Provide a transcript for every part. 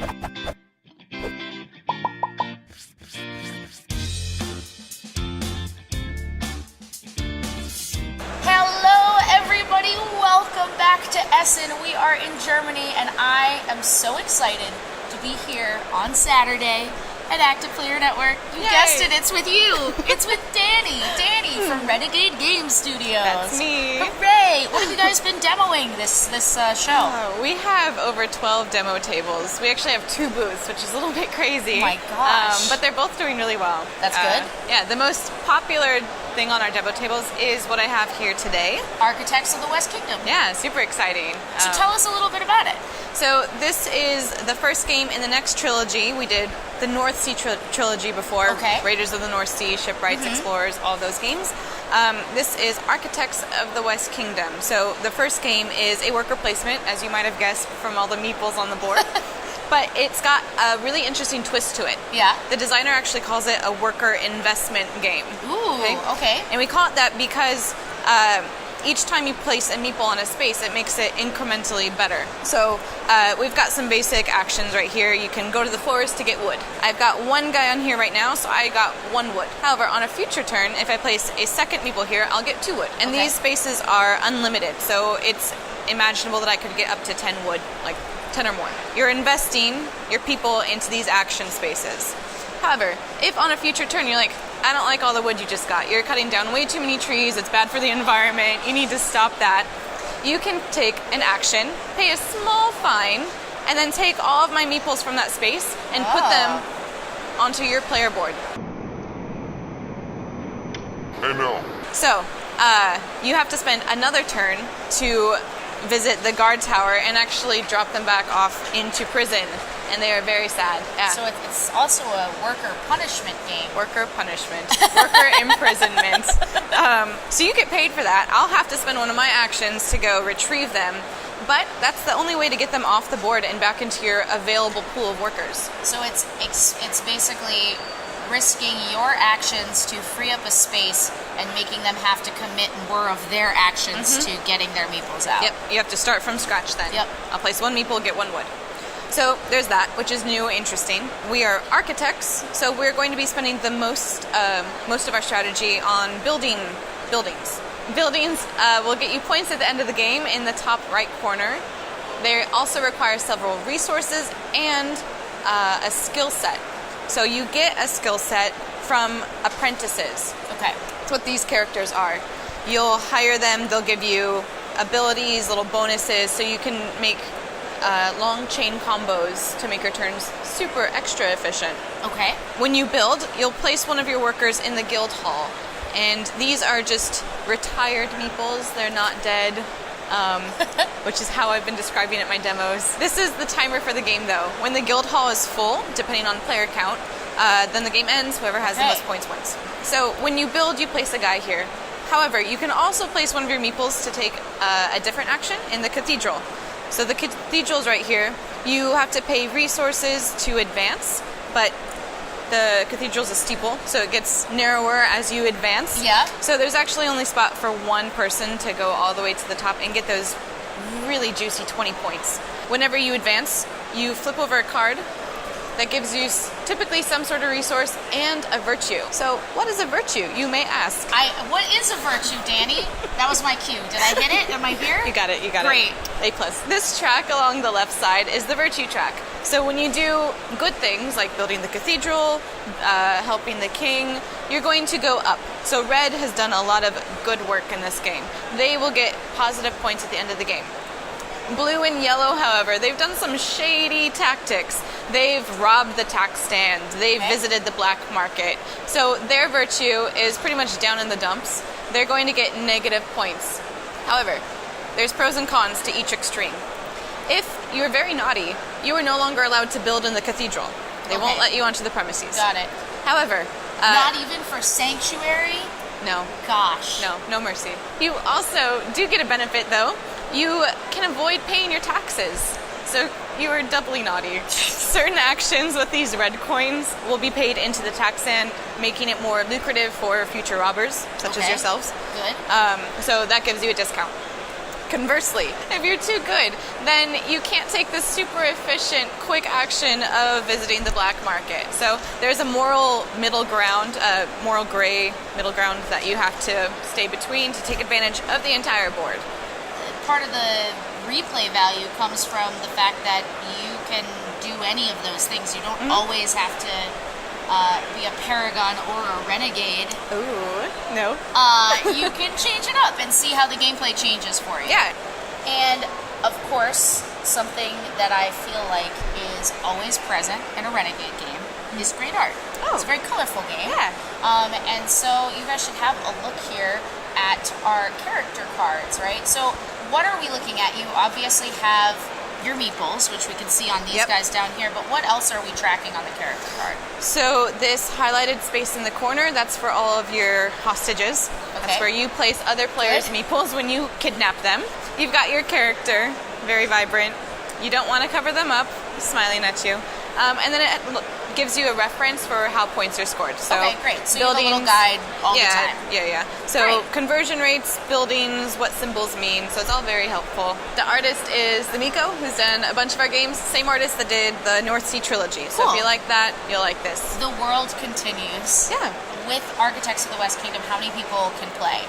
Welcome back to Essen. We are in Germany, and I am so excited to be here on Saturday at Active Player Network. You guessed it, it's with you. It's with Danny. Danny from Renegade Game Studios. That's me. Hooray! What have you guys been demoing this show? We have over 12 demo tables. We actually have 2 booths, which is a little bit crazy. Oh my gosh. But they're both doing really well. That's good. Yeah, the most popular thing on our demo tables is what I have here today. Architects of the West Kingdom. Yeah, super exciting. So tell us a little bit about it. So this is the first game in the next trilogy. We did the North Sea trilogy before. Okay. Raiders of the North Sea, Shipwrights, Explorers, all those games. This is Architects of the West Kingdom. So the first game is a worker placement, as you might have guessed from all the meeples on the board. But it's got a really interesting twist to it. Yeah. The designer actually calls it a worker investment game. Ooh, okay. And we call it that because each time you place a meeple on a space, it makes it incrementally better. So we've got some basic actions right here. You can go to the forest to get wood. I've got 1 guy on here right now, so I got 1 wood. However, on a future turn, if I place a second meeple here, I'll get 2 wood. And these spaces are unlimited, so it's imaginable that I could get up to 10 wood, like 10 or more. You're investing your people into these action spaces. However, if on a future turn you're like, I don't like all the wood you just got, you're cutting down way too many trees, it's bad for the environment, you need to stop that, you can take an action, pay a small fine, and then take all of my meeples from that space and put them onto your player board. I know. So, you have to spend another turn to visit the guard tower and actually drop them back off into prison, and they are very sad. Yeah. So it's also a worker punishment game. Worker punishment. Worker imprisonment. So you get paid for that. I'll have to spend one of my actions to go retrieve them, but that's the only way to get them off the board and back into your available pool of workers. So it's basically risking your actions to free up a space and making them have to commit more of their actions to getting their meeples out. Yep, you have to start from scratch then. Yep. I'll place 1 meeple, get 1 wood. So there's that, which is new, interesting. We are architects, so we're going to be spending the most of our strategy on building buildings. Buildings will get you points at the end of the game in the top right corner. They also require several resources and a skill set. So you get a skill set from apprentices. Okay. That's what these characters are. You'll hire them, they'll give you abilities, little bonuses, so you can make long chain combos to make your turns super extra efficient. Okay. When you build, you'll place one of your workers in the guild hall. And these are just retired meeples, they're not dead. Which is how I've been describing it in my demos. This is the timer for the game though. When the guild hall is full, depending on player count, then the game ends, whoever has the most points wins. So when you build, you place a guy here. However, you can also place one of your meeples to take a different action in the cathedral. So the cathedral's right here. You have to pay resources to advance, but the cathedral's a steeple, so it gets narrower as you advance. Yeah. So there's actually only spot for 1 person to go all the way to the top and get those really juicy 20 points. Whenever you advance, you flip over a card that gives you typically some sort of resource and a virtue. So what is a virtue, you may ask? What is a virtue, Danny? That was my cue. Did I hit it? Am I here? You got it, you got Great. it. Great. A+. This track along the left side is the virtue track. So when you do good things like building the cathedral, helping the king, you're going to go up. So red has done a lot of good work in this game. They will get positive points at the end of the game. Blue and yellow, however, they've done some shady tactics. They've robbed the tax stand. They've visited the black market. So their virtue is pretty much down in the dumps. They're going to get negative points. However, there's pros and cons to each extreme. If you're very naughty, you are no longer allowed to build in the cathedral. They won't let you onto the premises. Got it. However, not even for sanctuary? No. Gosh. No mercy. You also do get a benefit though. You can avoid paying your taxes. So you are doubly naughty. Certain actions with these red coins will be paid into the tax stand, making it more lucrative for future robbers, such as yourselves. Good. So that gives you a discount. Conversely, if you're too good, then you can't take the super efficient, quick action of visiting the black market. So there's a moral middle ground, moral gray middle ground that you have to stay between to take advantage of the entire board. Part of the replay value comes from the fact that you can do any of those things. You don't always have to be a paragon or a renegade. Ooh, no. You can change it up and see how the gameplay changes for you. Yeah. And of course, something that I feel like is always present in a Renegade game is great art. Oh. It's a very colorful game. Yeah. And so you guys should have a look here at our character cards, right? So what are we looking at? You obviously have your meeples, which we can see on these guys down here, but what else are we tracking on the character card? So this highlighted space in the corner, that's for all of your hostages. Okay. That's where you place other players' meeples when you kidnap them. You've got your character, very vibrant. You don't want to cover them up, smiling at you. And then it gives you a reference for how points are scored. So okay, great. So you have a little guide all the time. Yeah. So great. Conversion rates, buildings, what symbols mean. So it's all very helpful. The artist is the Miko, who's done a bunch of our games. Same artist that did the North Sea trilogy. So Cool. if you like that, you'll like this. The world continues. Yeah. With Architects of the West Kingdom, how many people can play?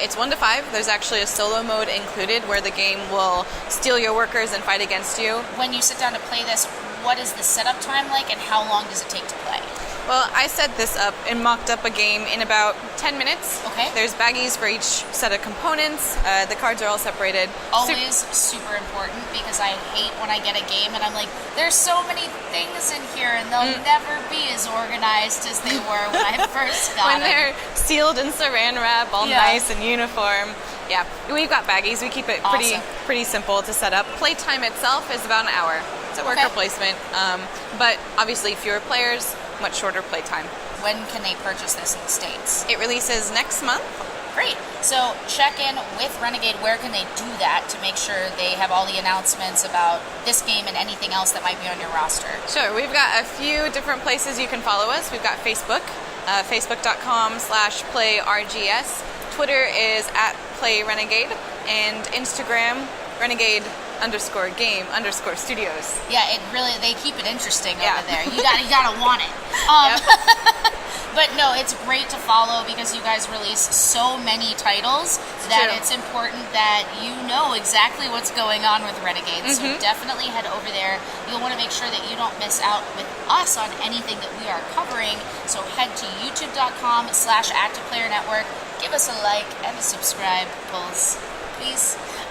It's 1 to 5. There's actually a solo mode included where the game will steal your workers and fight against you. When you sit down to play this, what is the setup time like, and how long does it take to play? Well, I set this up and mocked up a game in about 10 minutes. Okay. There's baggies for each set of components. The cards are all separated. Always super important, because I hate when I get a game and I'm like, there's so many things in here and they'll never be as organized as they were when I first got when them. they're sealed in saran wrap, all nice and uniform. Yeah, we've got baggies. We keep it pretty simple to set up. Playtime itself is about an hour. It's a worker placement, but obviously fewer players, much shorter playtime. When can they purchase this in the States? It releases next month. Great. So check in with Renegade. Where can they do that to make sure they have all the announcements about this game and anything else that might be on your roster? Sure. We've got a few different places you can follow us. We've got Facebook, facebook.com/playrgs. Twitter is @playrenegade, and Instagram, renegade_game_studios. Yeah, it really, they keep it interesting over there. You gotta want it. But no, it's great to follow because you guys release so many titles that it's important that you know exactly what's going on with Renegade. So definitely head over there. You'll want to make sure that you don't miss out with us on anything that we are covering. So head to youtube.com/ActivePlayerNetwork. Give us a like and a subscribe, please.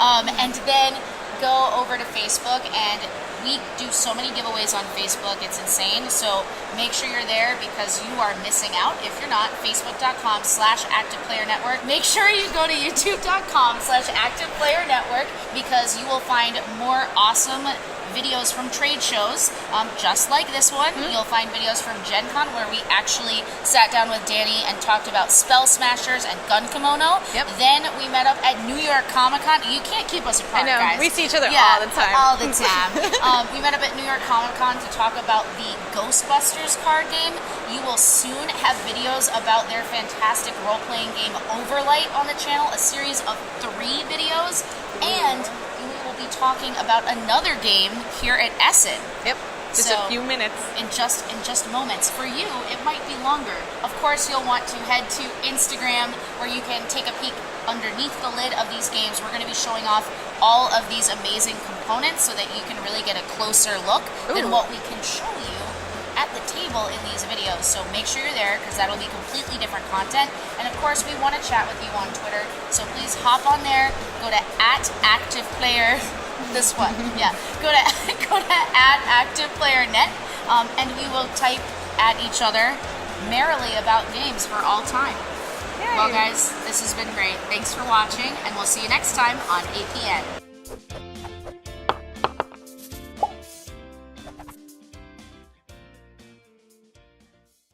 And then go over to Facebook, and we do so many giveaways on Facebook. It's insane. So make sure you're there because you are missing out if you're not. Facebook.com/ActivePlayerNetwork. Make sure you go to YouTube.com/ActivePlayerNetwork because you will find more awesome videos from trade shows, just like this one. You'll find videos from Gen Con where we actually sat down with Danny and talked about Spell Smashers and Gun Kimono. Then we met up at New York Comic Con. You can't keep us apart, I know. guys. We see each other all the time. All the time. We met up at New York Comic Con to talk about the Ghostbusters card game. You will soon have videos about their fantastic role-playing game Overlight on the channel, a series of 3 videos. And we will be talking about another game here at Essen. Just So, a few minutes. In just moments. For you, it might be longer. Of course, you'll want to head to Instagram where you can take a peek underneath the lid of these games. We're going to be showing off all of these amazing components so that you can really get a closer look than what we can show you at the table in these videos. So make sure you're there because that'll be completely different content. And of course, we want to chat with you on Twitter. So please hop on there. Go to @ActivePlayer. This one, Go to @ActivePlayerNet, and we will type at each other merrily about games for all time. Well, guys, this has been great. Thanks for watching, and we'll see you next time on APN.